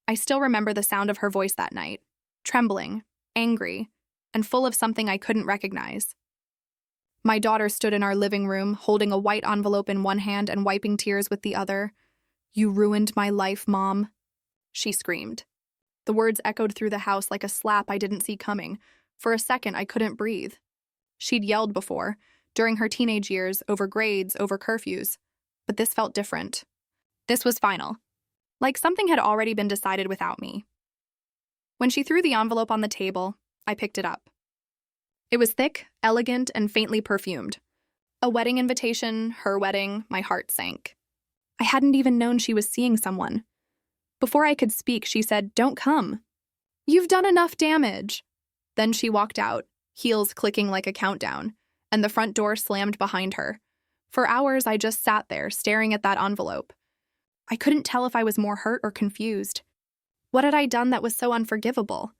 I still remember the sound of her voice that night, trembling, angry, and full of something I couldn't recognize. My daughter stood in our living room, holding a white envelope in one hand and wiping tears with the other. "You ruined my life, Mom," she screamed. The words echoed through the house like a slap I didn't see coming. For a second, I couldn't breathe. She'd yelled before, during her teenage years, over grades, over curfews. But this felt different. This was final. Like something had already been decided without me. When she threw the envelope on the table, I picked it up. It was thick, elegant, and faintly perfumed. A wedding invitation, her wedding, my heart sank. I hadn't even known she was seeing someone. Before I could speak, she said, "Don't come. You've done enough damage." Then she walked out, heels clicking like a countdown, and the front door slammed behind her. For hours, I just sat there, staring at that envelope. I couldn't tell if I was more hurt or confused. What had I done that was so unforgivable?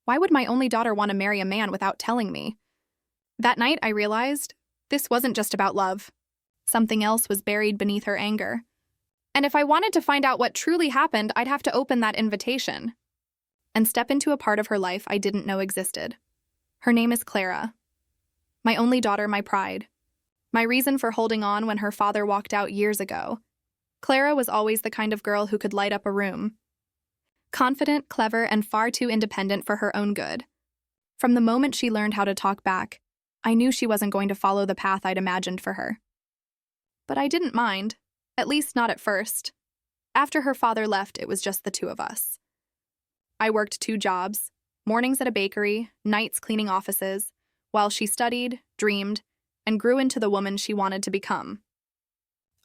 Why would my only daughter want to marry a man without telling me? That night, I realized this wasn't just about love. Something else was buried beneath her anger. And if I wanted to find out what truly happened, I'd have to open that invitation and step into a part of her life I didn't know existed. Her name is Clara. My only daughter, my pride. My reason for holding on when her father walked out years ago. Clara was always the kind of girl who could light up a room. Confident, clever, and far too independent for her own good. From the moment she learned how to talk back, I knew she wasn't going to follow the path I'd imagined for her. But I didn't mind, at least not at first. After her father left, it was just the two of us. I worked 2 jobs, mornings at a bakery, nights cleaning offices, while she studied, dreamed, and grew into the woman she wanted to become.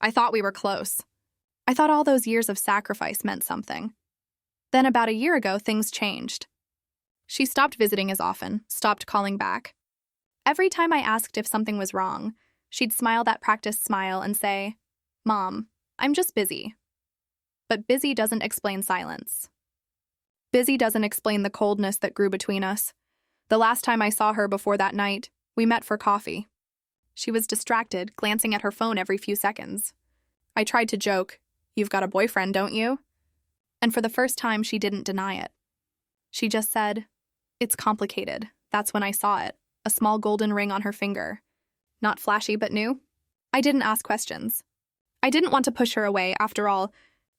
I thought we were close. I thought all those years of sacrifice meant something. Then about a year ago, things changed. She stopped visiting as often, stopped calling back. Every time I asked if something was wrong, she'd smile that practiced smile and say, "Mom, I'm just busy." But busy doesn't explain silence. Busy doesn't explain the coldness that grew between us. The last time I saw her before that night, we met for coffee. She was distracted, glancing at her phone every few seconds. I tried to joke, "You've got a boyfriend, don't you?" And for the first time, she didn't deny it. She just said, "It's complicated." That's when I saw it, a small golden ring on her finger. Not flashy, but new. I didn't ask questions. I didn't want to push her away. After all,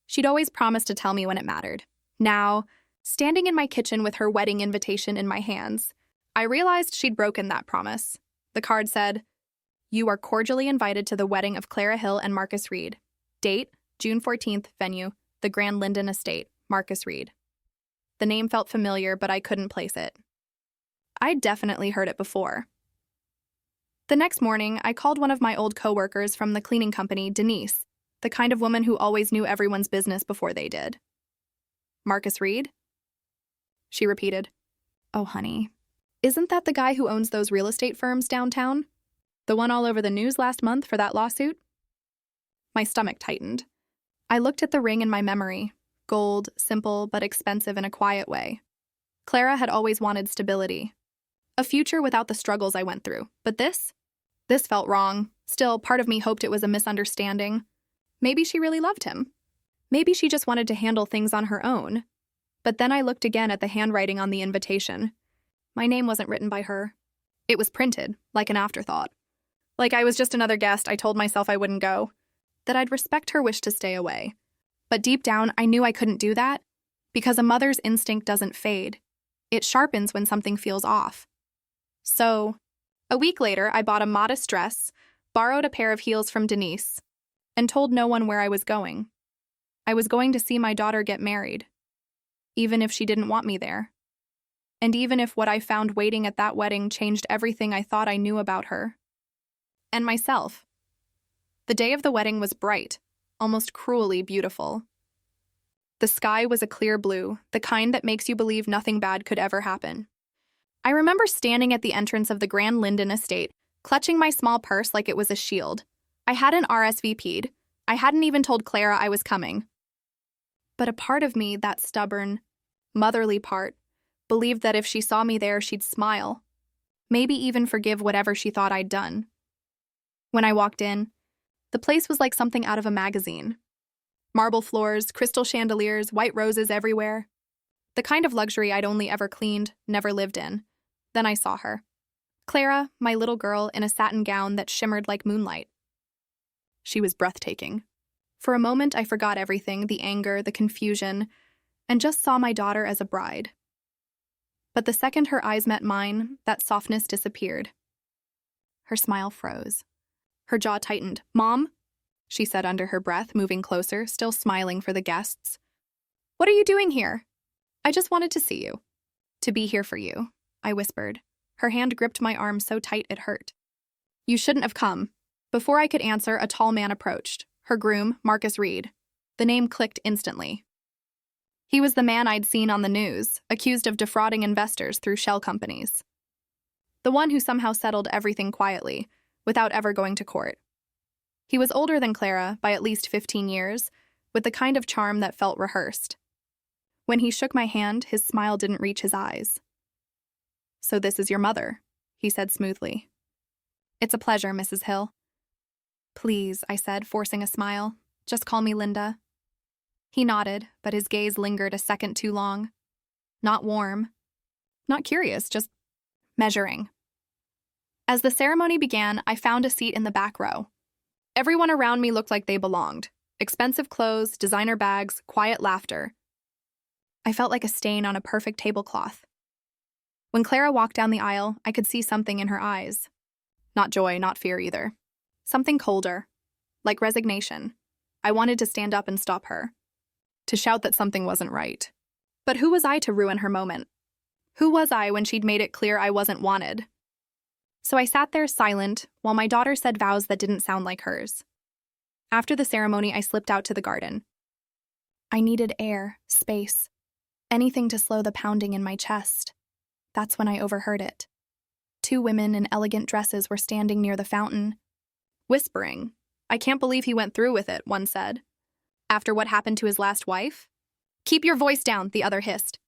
she'd always promised to tell me when it mattered. Now, standing in my kitchen with her wedding invitation in my hands, I realized she'd broken that promise. The card said, "You are cordially invited to the wedding of Clara Hill and Marcus Reed. Date, June 14th, venue, the Grand Linden Estate, Marcus Reed." The name felt familiar, but I couldn't place it. I'd definitely heard it before. The next morning, I called one of my old coworkers from the cleaning company, Denise, the kind of woman who always knew everyone's business before they did. "Marcus Reed?" She repeated. "Oh, honey, isn't that the guy who owns those real estate firms downtown? The one all over the news last month for that lawsuit?" My stomach tightened. I looked at the ring in my memory. Gold, simple, but expensive in a quiet way. Clara had always wanted stability. A future without the struggles I went through. But this felt wrong. Still, part of me hoped it was a misunderstanding. Maybe she really loved him. Maybe she just wanted to handle things on her own. But then I looked again at the handwriting on the invitation. My name wasn't written by her. It was printed, like an afterthought. Like I was just another guest. I told myself I wouldn't go. That I'd respect her wish to stay away. But deep down, I knew I couldn't do that, because a mother's instinct doesn't fade. It sharpens when something feels off. So, a week later, I bought a modest dress, borrowed a pair of heels from Denise, and told no one where I was going. I was going to see my daughter get married, even if she didn't want me there. And even if what I found waiting at that wedding changed everything I thought I knew about her. And myself. The day of the wedding was bright, almost cruelly beautiful. The sky was a clear blue, the kind that makes you believe nothing bad could ever happen. I remember standing at the entrance of the Grand Linden Estate, clutching my small purse like it was a shield. I hadn't RSVP'd. I hadn't even told Clara I was coming. But a part of me, that stubborn, motherly part, believed that if she saw me there, she'd smile. Maybe even forgive whatever she thought I'd done. When I walked in, the place was like something out of a magazine. Marble floors, crystal chandeliers, white roses everywhere. The kind of luxury I'd only ever cleaned, never lived in. Then I saw her. Clara, my little girl, in a satin gown that shimmered like moonlight. She was breathtaking. For a moment, I forgot everything, the anger, the confusion, and just saw my daughter as a bride. But the second her eyes met mine, that softness disappeared. Her smile froze. Her jaw tightened. "Mom?" she said under her breath, moving closer, still smiling for the guests. "What are you doing here?" "I just wanted to see you. To be here for you," I whispered. Her hand gripped my arm so tight it hurt. "You shouldn't have come." Before I could answer, a tall man approached. Her groom, Marcus Reed. The name clicked instantly. He was the man I'd seen on the news, accused of defrauding investors through shell companies. The one who somehow settled everything quietly, without ever going to court. He was older than Clara by at least 15 years, with the kind of charm that felt rehearsed. When he shook my hand, his smile didn't reach his eyes. "So this is your mother," he said smoothly. "It's a pleasure, Mrs. Hill." "Please," I said, forcing a smile. "Just call me Linda." He nodded, but his gaze lingered a second too long. Not warm. Not curious, just measuring. As the ceremony began, I found a seat in the back row. Everyone around me looked like they belonged. Expensive clothes, designer bags, quiet laughter. I felt like a stain on a perfect tablecloth. When Clara walked down the aisle, I could see something in her eyes. Not joy, not fear either. Something colder, like resignation. I wanted to stand up and stop her, to shout that something wasn't right. But who was I to ruin her moment? Who was I when she'd made it clear I wasn't wanted? So I sat there silent while my daughter said vows that didn't sound like hers. After the ceremony, I slipped out to the garden. I needed air, space, anything to slow the pounding in my chest. That's when I overheard it. 2 women in elegant dresses were standing near the fountain, whispering. "I can't believe he went through with it," one said. "After what happened to his last wife?" "Keep your voice down," the other hissed.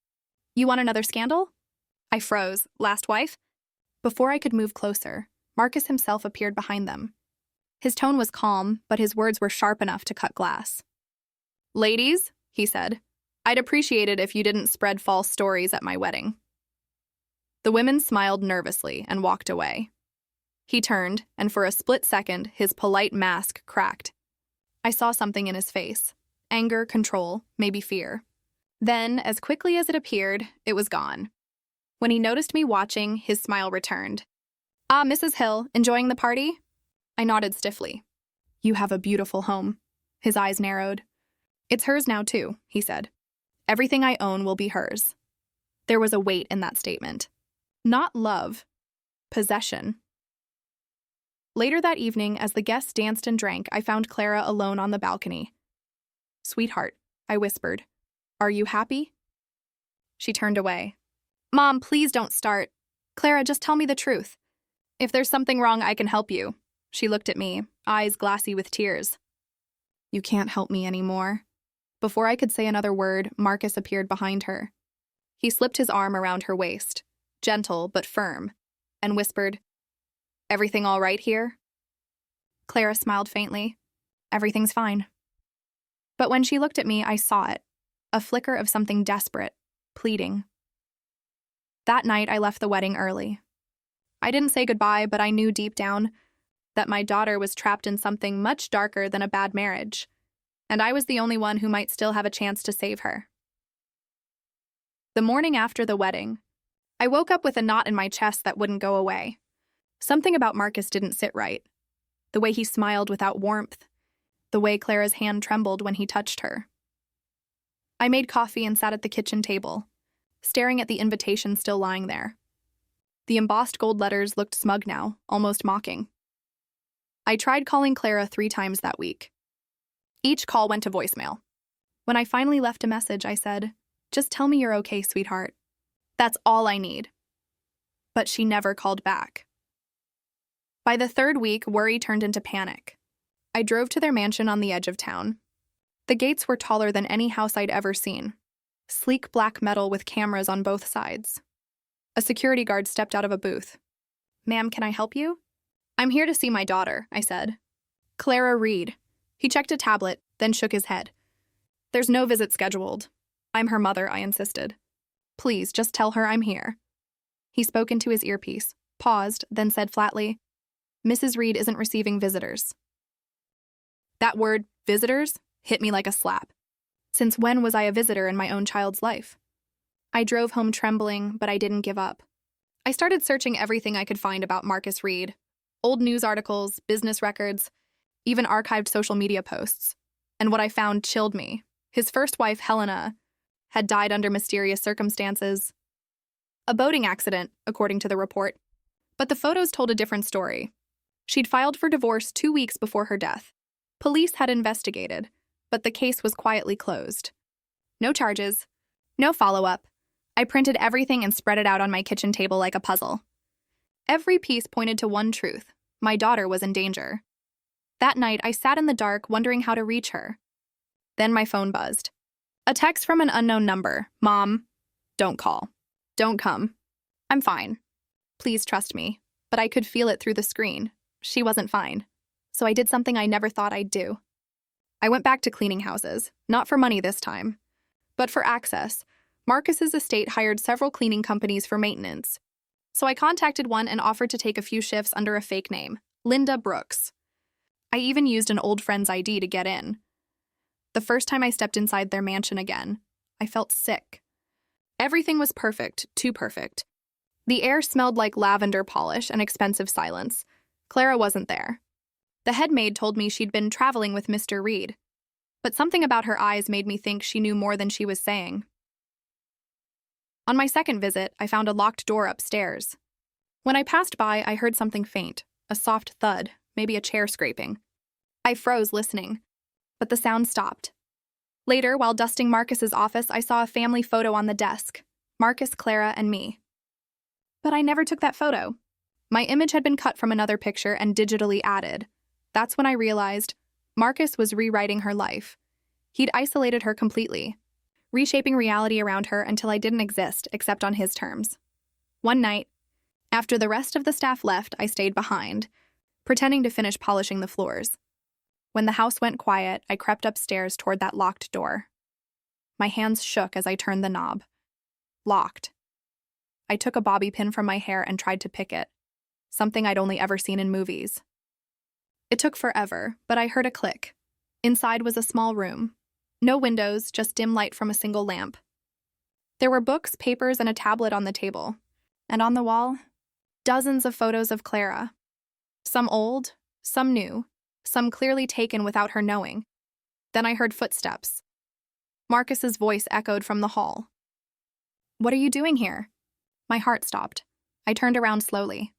"You want another scandal?" I froze. "Last wife?" Before I could move closer, Marcus himself appeared behind them. His tone was calm, but his words were sharp enough to cut glass. "Ladies," he said, "I'd appreciate it if you didn't spread false stories at my wedding." The women smiled nervously and walked away. He turned, and for a split second, his polite mask cracked. I saw something in his face. Anger, control, maybe fear. Then, as quickly as it appeared, it was gone. When he noticed me watching, his smile returned. "Ah, Mrs. Hill, enjoying the party?" I nodded stiffly. "You have a beautiful home." His eyes narrowed. "It's hers now, too," he said. "Everything I own will be hers." There was a weight in that statement. Not love. Possession. Later that evening, as the guests danced and drank, I found Clara alone on the balcony. "Sweetheart," I whispered, "are you happy?" She turned away. "Mom, please don't start." "Clara, just tell me the truth. If there's something wrong, I can help you." She looked at me, eyes glassy with tears. "You can't help me anymore." Before I could say another word, Marcus appeared behind her. He slipped his arm around her waist, gentle but firm, and whispered, "Everything all right here?" Clara smiled faintly. "Everything's fine." But when she looked at me, I saw it, a flicker of something desperate, pleading. That night, I left the wedding early. I didn't say goodbye, but I knew deep down that my daughter was trapped in something much darker than a bad marriage, and I was the only one who might still have a chance to save her. The morning after the wedding, I woke up with a knot in my chest that wouldn't go away. Something about Marcus didn't sit right. The way he smiled without warmth, the way Clara's hand trembled when he touched her. I made coffee and sat at the kitchen table, staring at the invitation still lying there. The embossed gold letters looked smug now, almost mocking. I tried calling Clara 3 times that week. Each call went to voicemail. When I finally left a message, I said, "Just tell me you're okay, sweetheart. That's all I need." But she never called back. By the 3rd week, worry turned into panic. I drove to their mansion on the edge of town. The gates were taller than any house I'd ever seen. Sleek black metal with cameras on both sides. A security guard stepped out of a booth. "Ma'am, can I help you?" "I'm here to see my daughter," I said. "Clara Reed." He checked a tablet, then shook his head. There's no visit scheduled. I'm her mother, I insisted. Please, just tell her I'm here. He spoke into his earpiece, paused, then said flatly, Mrs. Reed isn't receiving visitors. That word, visitors, hit me like a slap. Since when was I a visitor in my own child's life? I drove home trembling, but I didn't give up. I started searching everything I could find about Marcus Reed. Old news articles, business records, even archived social media posts. And what I found chilled me. His first wife, Helena, had died under mysterious circumstances. A boating accident, according to the report. But the photos told a different story. She'd filed for divorce 2 weeks before her death. Police had investigated, but the case was quietly closed. No charges, no follow-up. I printed everything and spread it out on my kitchen table like a puzzle. Every piece pointed to one truth. My daughter was in danger. That night, I sat in the dark, wondering how to reach her. Then my phone buzzed. A text from an unknown number. Mom, don't call. Don't come. I'm fine. Please trust me. But I could feel it through the screen. She wasn't fine. So I did something I never thought I'd do. I went back to cleaning houses, not for money this time, but for access. Marcus's estate hired several cleaning companies for maintenance. So I contacted one and offered to take a few shifts under a fake name, Linda Brooks. I even used an old friend's ID to get in. The first time I stepped inside their mansion again, I felt sick. Everything was perfect, too perfect. The air smelled like lavender polish and expensive silence. Clara wasn't there. The head maid told me she'd been traveling with Mr. Reed, but something about her eyes made me think she knew more than she was saying. On my second visit, I found a locked door upstairs. When I passed by, I heard something faint, a soft thud, maybe a chair scraping. I froze listening, but the sound stopped. Later, while dusting Marcus's office, I saw a family photo on the desk, Marcus, Clara, and me. But I never took that photo. My image had been cut from another picture and digitally added. That's when I realized Marcus was rewriting her life. He'd isolated her completely, reshaping reality around her until I didn't exist except on his terms. One night, after the rest of the staff left, I stayed behind, pretending to finish polishing the floors. When the house went quiet, I crept upstairs toward that locked door. My hands shook as I turned the knob. Locked. I took a bobby pin from my hair and tried to pick it, something I'd only ever seen in movies. It took forever, but I heard a click. Inside was a small room. No windows, just dim light from a single lamp. There were books, papers, and a tablet on the table. And on the wall, dozens of photos of Clara. Some old, some new, some clearly taken without her knowing. Then I heard footsteps. Marcus's voice echoed from the hall. What are you doing here? My heart stopped. I turned around slowly.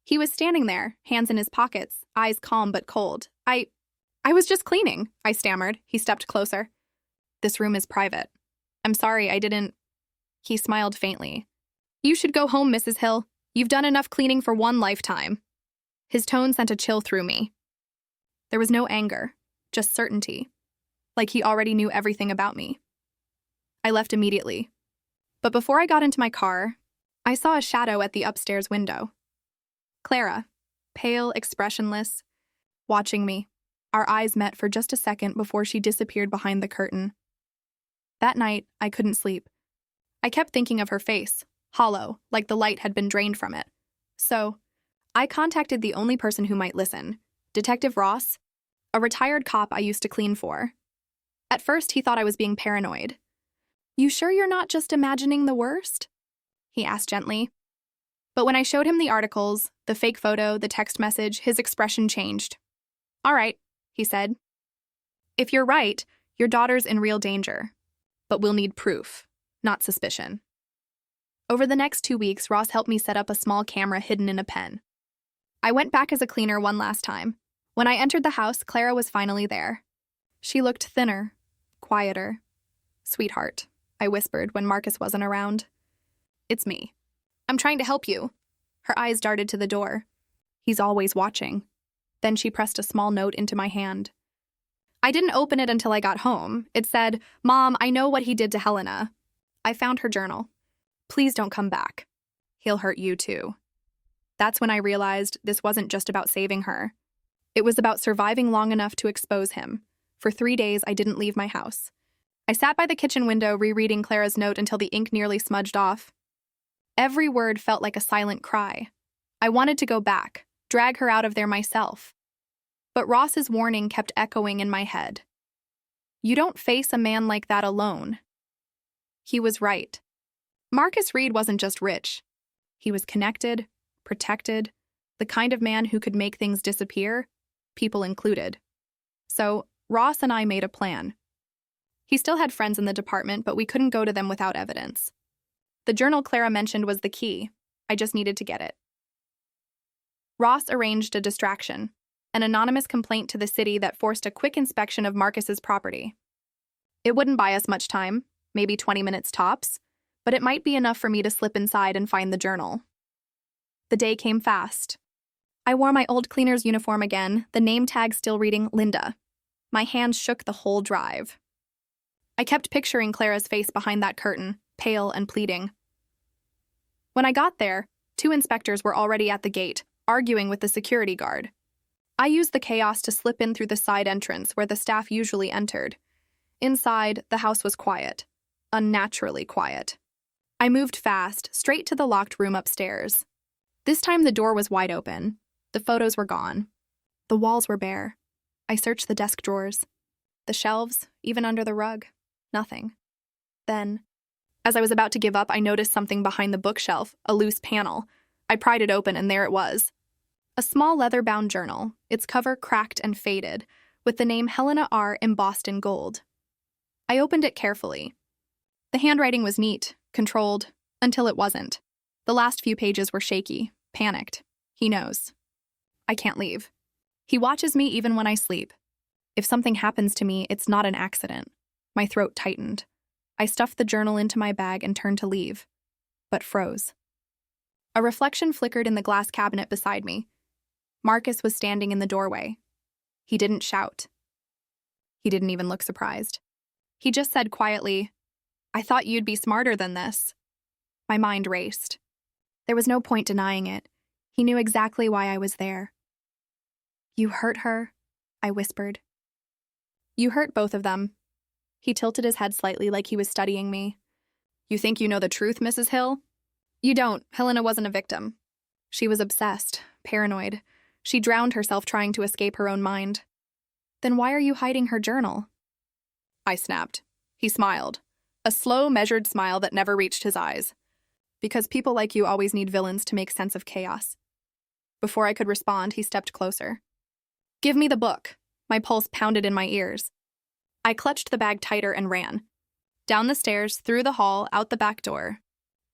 He was standing there, hands in his pockets, eyes calm but cold. I was just cleaning, I stammered. He stepped closer. This room is private. I'm sorry, I didn't... He smiled faintly. You should go home, Mrs. Hill. You've done enough cleaning for one lifetime. His tone sent a chill through me. There was no anger, just certainty, like he already knew everything about me. I left immediately. But before I got into my car, I saw a shadow at the upstairs window. Clara, pale, expressionless, watching me. Our eyes met for just a second before she disappeared behind the curtain. That night, I couldn't sleep. I kept thinking of her face, hollow, like the light had been drained from it. So, I contacted the only person who might listen, Detective Ross, a retired cop I used to clean for. At first, he thought I was being paranoid. You sure you're not just imagining the worst? He asked gently. But when I showed him the articles, the fake photo, the text message, his expression changed. All right, he said. If you're right, your daughter's in real danger. But we'll need proof, not suspicion. Over the next 2 weeks, Ross helped me set up a small camera hidden in a pen. I went back as a cleaner one last time. When I entered the house, Clara was finally there. She looked thinner, quieter. Sweetheart, I whispered when Marcus wasn't around. It's me. I'm trying to help you. Her eyes darted to the door. He's always watching. Then she pressed a small note into my hand. I didn't open it until I got home. It said, Mom, I know what he did to Helena. I found her journal. Please don't come back. He'll hurt you too. That's when I realized this wasn't just about saving her. It was about surviving long enough to expose him. For 3 days, I didn't leave my house. I sat by the kitchen window rereading Clara's note until the ink nearly smudged off. Every word felt like a silent cry. I wanted to go back, drag her out of there myself. But Ross's warning kept echoing in my head. You don't face a man like that alone. He was right. Marcus Reed wasn't just rich. He was connected, protected, the kind of man who could make things disappear, people included. So, Ross and I made a plan. He still had friends in the department, but we couldn't go to them without evidence. The journal Clara mentioned was the key. I just needed to get it. Ross arranged a distraction, an anonymous complaint to the city that forced a quick inspection of Marcus's property. It wouldn't buy us much time, maybe 20 minutes tops, but it might be enough for me to slip inside and find the journal. The day came fast. I wore my old cleaner's uniform again, the name tag still reading Linda. My hands shook the whole drive. I kept picturing Clara's face behind that curtain, pale and pleading. When I got there, 2 inspectors were already at the gate, arguing with the security guard. I used the chaos to slip in through the side entrance where the staff usually entered. Inside, the house was quiet, unnaturally quiet. I moved fast, straight to the locked room upstairs. This time the door was wide open. The photos were gone. The walls were bare. I searched the desk drawers, the shelves, even under the rug. Nothing. Then, as I was about to give up, I noticed something behind the bookshelf, a loose panel. I pried it open, and there it was. A small leather-bound journal, its cover cracked and faded, with the name Helena R. embossed in gold. I opened it carefully. The handwriting was neat, controlled, until it wasn't. The last few pages were shaky, panicked. He knows. I can't leave. He watches me even when I sleep. If something happens to me, it's not an accident. My throat tightened. I stuffed the journal into my bag and turned to leave, but froze. A reflection flickered in the glass cabinet beside me. Marcus was standing in the doorway. He didn't shout. He didn't even look surprised. He just said quietly, "I thought you'd be smarter than this." My mind raced. There was no point denying it. He knew exactly why I was there. "You hurt her," I whispered. "You hurt both of them." He tilted his head slightly like he was studying me. "You think you know the truth, Mrs. Hill?" "You don't. Helena wasn't a victim. She was obsessed, paranoid. She drowned herself trying to escape her own mind." "Then why are you hiding her journal?" I snapped. He smiled. A slow, measured smile that never reached his eyes. "Because people like you always need villains to make sense of chaos." Before I could respond, he stepped closer. "Give me the book." My pulse pounded in my ears. I clutched the bag tighter and ran. Down the stairs, through the hall, out the back door.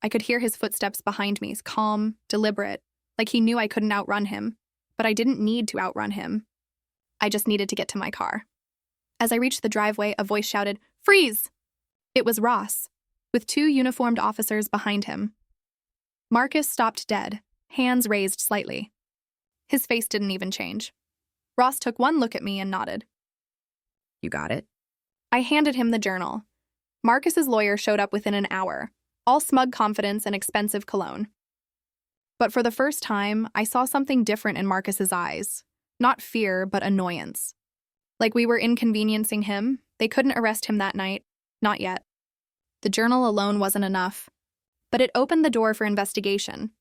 I could hear his footsteps behind me, calm, deliberate, like he knew I couldn't outrun him. But I didn't need to outrun him. I just needed to get to my car. As I reached the driveway, a voice shouted, "Freeze!" It was Ross, with 2 uniformed officers behind him. Marcus stopped dead, hands raised slightly. His face didn't even change. Ross took one look at me and nodded. "You got it?" I handed him the journal. Marcus's lawyer showed up within an hour, all smug confidence and expensive cologne. But for the first time, I saw something different in Marcus's eyes. Not fear, but annoyance. Like we were inconveniencing him. They couldn't arrest him that night. Not yet. The journal alone wasn't enough. But it opened the door for investigation.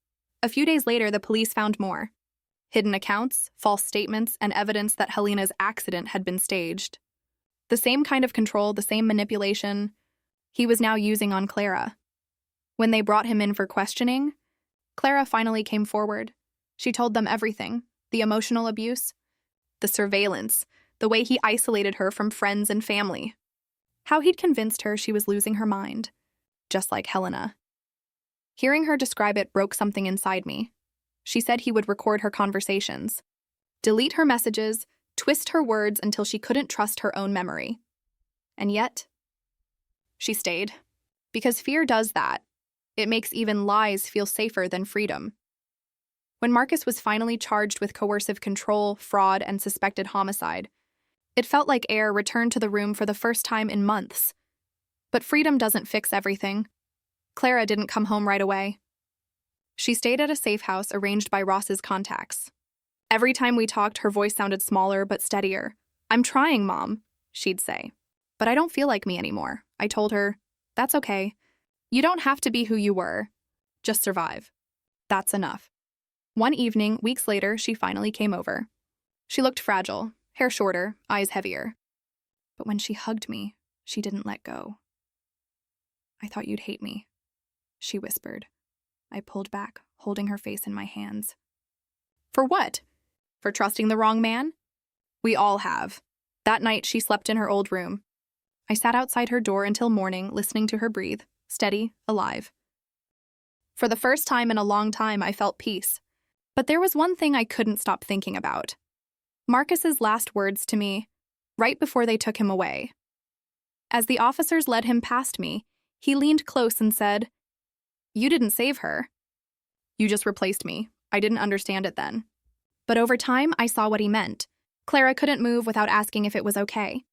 A few days later, the police found more. Hidden accounts, false statements, and evidence that Helena's accident had been staged. The same kind of control, the same manipulation he was now using on Clara. When they brought him in for questioning, Clara finally came forward. She told them everything, the emotional abuse, the surveillance, the way he isolated her from friends and family, how he'd convinced her she was losing her mind, just like Helena. Hearing her describe it broke something inside me. She said he would record her conversations, delete her messages, twist her words until she couldn't trust her own memory. And yet, she stayed. Because fear does that. It makes even lies feel safer than freedom. When Marcus was finally charged with coercive control, fraud, and suspected homicide, it felt like air returned to the room for the first time in months. But freedom doesn't fix everything. Clara didn't come home right away. She stayed at a safe house arranged by Ross's contacts. Every time we talked, her voice sounded smaller but steadier. "I'm trying, Mom," she'd say. but I don't feel like me anymore. I told her, that's okay. You don't have to be who you were. Just survive. That's enough. One evening, weeks later, she finally came over. She looked fragile, hair shorter, eyes heavier. But when she hugged me, she didn't let go. I thought you'd hate me, she whispered. I pulled back, holding her face in my hands. For what? For trusting the wrong man? We all have. That night, she slept in her old room. I sat outside her door until morning, listening to her breathe, steady, alive. For the first time in a long time, I felt peace. But there was one thing I couldn't stop thinking about. Marcus's last words to me, right before they took him away. As the officers led him past me, he leaned close and said, "You didn't save her. You just replaced me. I didn't understand it then." But over time, I saw what he meant. Clara couldn't move without asking if it was okay.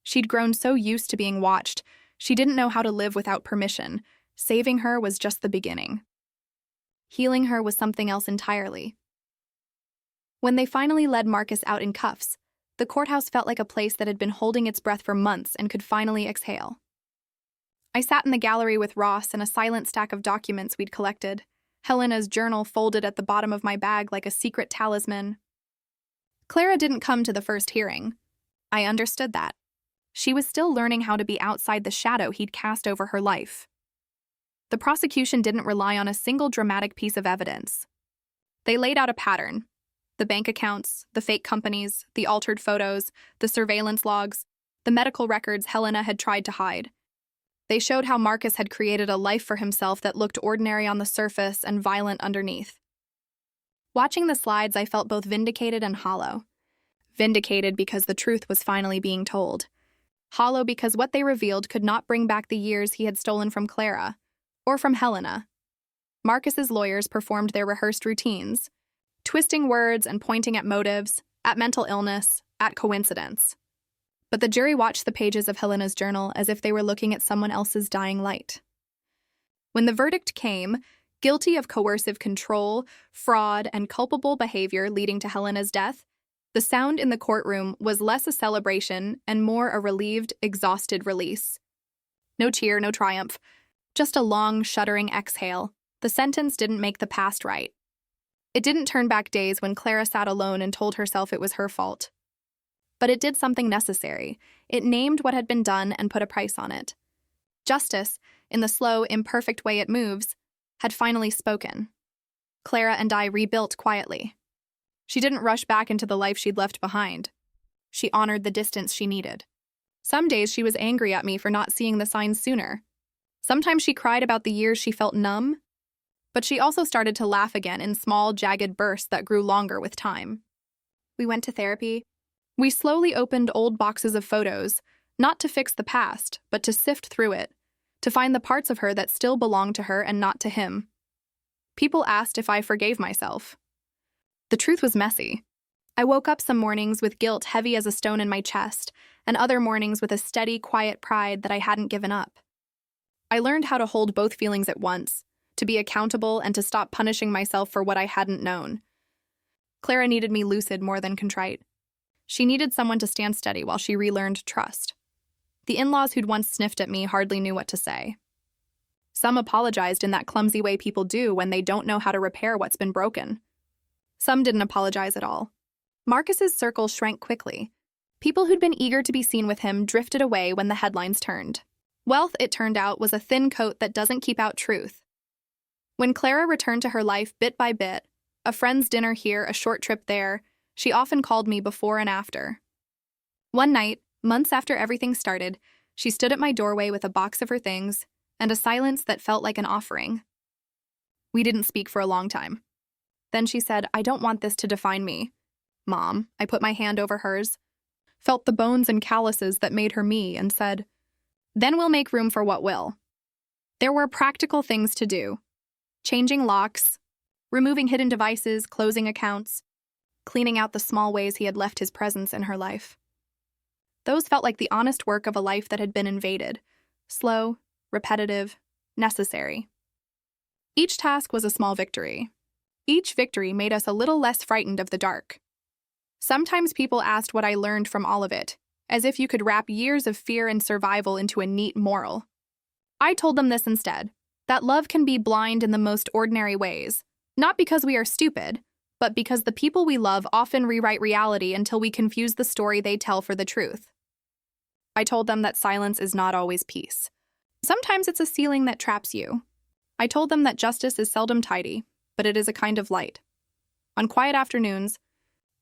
She'd grown so used to being watched, she didn't know how to live without permission. Saving her was just the beginning. Healing her was something else entirely. When they finally led Marcus out in cuffs, the courthouse felt like a place that had been holding its breath for months and could finally exhale. I sat in the gallery with Ross and a silent stack of documents we'd collected, Helena's journal folded at the bottom of my bag like a secret talisman. Clara didn't come to the first hearing. I understood that. She was still learning how to be outside the shadow he'd cast over her life. The prosecution didn't rely on a single dramatic piece of evidence. They laid out a pattern. The bank accounts, the fake companies, the altered photos, the surveillance logs, the medical records Helena had tried to hide. They showed how Marcus had created a life for himself that looked ordinary on the surface and violent underneath. Watching the slides, I felt both vindicated and hollow. Vindicated because the truth was finally being told. Hollow because what they revealed could not bring back the years he had stolen from Clara, or from Helena. Marcus's lawyers performed their rehearsed routines, twisting words and pointing at motives, at mental illness, at coincidence. But the jury watched the pages of Helena's journal as if they were looking at someone else's dying light. When the verdict came, guilty of coercive control, fraud, and culpable behavior leading to Helena's death, the sound in the courtroom was less a celebration and more a relieved, exhausted release. No cheer, no triumph. Just a long, shuddering exhale. The sentence didn't make the past right. It didn't turn back days when Clara sat alone and told herself it was her fault. But it did something necessary. It named what had been done and put a price on it. Justice, in the slow, imperfect way it moves, had finally spoken. Clara and I rebuilt quietly. She didn't rush back into the life she'd left behind. She honored the distance she needed. Some days she was angry at me for not seeing the signs sooner. Sometimes she cried about the years she felt numb, but she also started to laugh again in small, jagged bursts that grew longer with time. We went to therapy. We slowly opened old boxes of photos, not to fix the past, but to sift through it, to find the parts of her that still belonged to her and not to him. People asked if I forgave myself. The truth was messy. I woke up some mornings with guilt heavy as a stone in my chest, and other mornings with a steady, quiet pride that I hadn't given up. I learned how to hold both feelings at once, to be accountable and to stop punishing myself for what I hadn't known. Clara needed me lucid more than contrite. She needed someone to stand steady while she relearned trust. The in-laws who'd once sniffed at me hardly knew what to say. Some apologized in that clumsy way people do when they don't know how to repair what's been broken. Some didn't apologize at all. Marcus's circle shrank quickly. People who'd been eager to be seen with him drifted away when the headlines turned. Wealth, it turned out, was a thin coat that doesn't keep out truth. When Clara returned to her life bit by bit, a friend's dinner here, a short trip there, she often called me before and after. One night, months after everything started, she stood at my doorway with a box of her things and a silence that felt like an offering. We didn't speak for a long time. Then she said, "I don't want this to define me." "Mom," I put my hand over hers, felt the bones and calluses that made her me, and said, "Then we'll make room for what will." There were practical things to do. Changing locks, removing hidden devices, closing accounts, cleaning out the small ways he had left his presence in her life. Those felt like the honest work of a life that had been invaded. Slow, repetitive, necessary. Each task was a small victory. Each victory made us a little less frightened of the dark. Sometimes people asked what I learned from all of it. as if you could wrap years of fear and survival into a neat moral. I told them this instead, that love can be blind in the most ordinary ways, not because we are stupid, but because the people we love often rewrite reality until we confuse the story they tell for the truth. I told them that silence is not always peace. Sometimes it's a ceiling that traps you. I told them that justice is seldom tidy, but it is a kind of light. On quiet afternoons,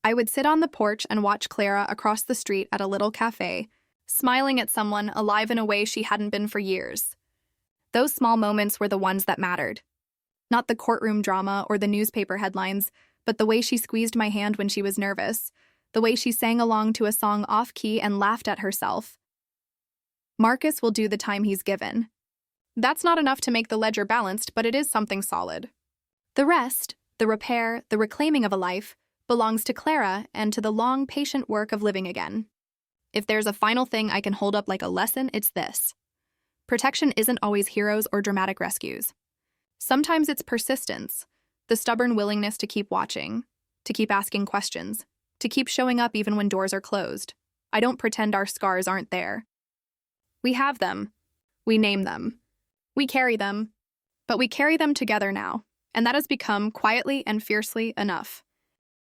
I would sit on the porch and watch Clara across the street at a little cafe, smiling at someone alive in a way she hadn't been for years. Those small moments were the ones that mattered. Not the courtroom drama or the newspaper headlines, but the way she squeezed my hand when she was nervous, the way she sang along to a song off-key and laughed at herself. Marcus will do the time he's given. That's not enough to make the ledger balanced, but it is something solid. The rest, the repair, the reclaiming of a life, belongs to Clara and to the long, patient work of living again. If there's a final thing I can hold up like a lesson, it's this. Protection isn't always heroes or dramatic rescues. Sometimes it's persistence, the stubborn willingness to keep watching, to keep asking questions, to keep showing up even when doors are closed. I don't pretend our scars aren't there. We have them. We name them. We carry them. But we carry them together now, and that has become quietly and fiercely enough.